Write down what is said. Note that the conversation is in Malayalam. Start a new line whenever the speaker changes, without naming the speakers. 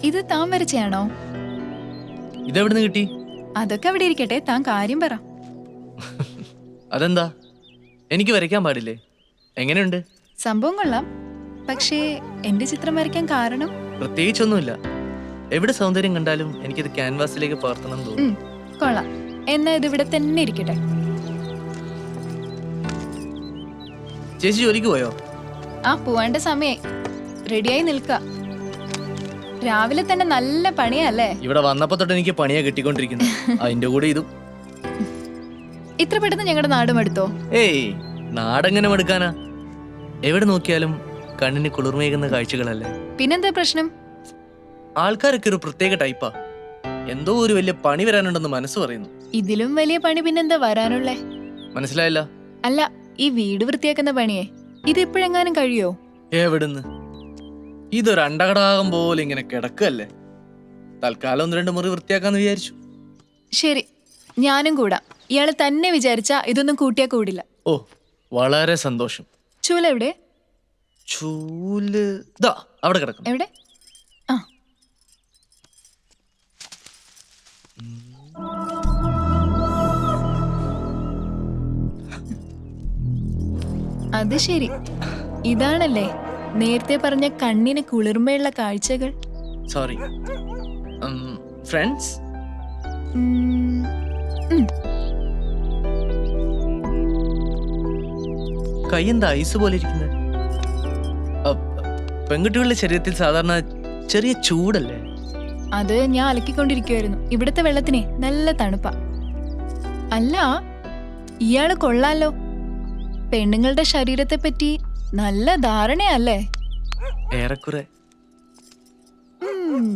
ഇത് താൻ വരച്ചയാണോ?
ഇതെവിടുന്ന് കിട്ടി?
അതൊക്കെ അവിടെ ഇരിക്കട്ടെ, താൻ കാര്യം പറ.
അതെന്താ, എനിക്ക് വരയ്ക്കാൻ പാടില്ലേ? എങ്ങനെയുണ്ട്?
സംഭവം കൊള്ളാം. പക്ഷേ എന്റെ ചിത്രം വരയ്ക്കാൻ കാരണം?
പ്രത്യേകിച്ചൊന്നുമില്ല. എവിടെ സൗന്ദര്യം കണ്ടാലും എനിക്കിത് ക്യാൻവാസിലേക്ക് പകർത്തണം തോന്നും.
കൊള്ളാം. എന്നാ ഇത് ഇവിടെ തന്നെ ഇരിക്കട്ടെ.
ചേച്ചി ജോലിക്ക് പോയോ?
ആ, പോവാണ്ട സമയായി. റെഡിയായി നിൽക്ക. രാവിലെ തന്നെ നല്ല പണിയല്ലേ?
ഇവിടെ വന്നപ്പോ തൊട്ട് എനിക്ക് പണിയാ കിട്ടിക്കൊണ്ടിരിക്കുന്നു. അതിന്റെ കൂടെ ഇതും.
ഇത്ര പെട്ടെന്ന് ഞങ്ങളുടെ നാടും എടുത്തോ?
ഏയ്, നാടെങ്ങനെ മടുക്കാനാ? എവിടെ നോക്കിയാലും കണ്ണിന് കുളിർമേകുന്ന കാഴ്ചകളല്ലേ.
പിന്നെന്താ പ്രശ്നം?
ആൾക്കാരൊക്കെ ഒരു പ്രത്യേക ടൈപ്പാ. എന്തോ ഒരു വലിയ പണി വരാനുണ്ടെന്ന് മനസ്സ് പറയുന്നു.
ഇതിലും വലിയ പണി പിന്നെന്താ വരാനുള്ളേ?
മനസ്സിലായില്ല.
അല്ല, ഈ വീട് വൃത്തിയാക്കുന്ന പണിയെ ഇത് ഇപ്പോഴെങ്ങാനും കഴിയോ?
എവിടുന്ന്? ഇതൊരു അണ്ടകടാകം പോലെ ഇങ്ങനെ കിടക്കല്ലേ. തൽക്കാലം 1-2 മുറി വൃത്തിയാക്കാന്ന് വിചാരിച്ചു.
ശരി, ഞാനും കൂടാ. ഇയാള് തന്നെ വിചാരിച്ചാ ഇതൊന്നും കൂട്ടിയാ കൂടില്ല.
ഓ, വളരെ സന്തോഷം.
ചൂല എവിടെ?
ചൂല് ദാ അവിടെ കിടക്കും.
എവിടെ? ആ, അത് ശരി. ഇതാണല്ലേ നേരത്തെ പറഞ്ഞ കണ്ണിന് കുളിർമയുള്ള കാഴ്ചകൾ.
Sorry friends.
ഉം, ഉം.
കൈ എന്താ ഐസ് പോലെ ഇരിക്കുന്നത്? പെൺകുട്ടികളുടെ ശരീരത്തിൽ സാധാരണ ചെറിയ ചൂടല്ലേ?
അത് ഞാൻ അലക്കിക്കൊണ്ടിരിക്കുവായിരുന്നു. ഇവിടുത്തെ വെള്ളത്തിനെ നല്ല തണുപ്പാ. അല്ല, ഇയാള് കൊള്ളാലോ. പെണ്ണുങ്ങളുടെ ശരീരത്തെ പറ്റി നല്ല ധാരണയല്ലേ?
ഏറെക്കുറെ.
ഉം.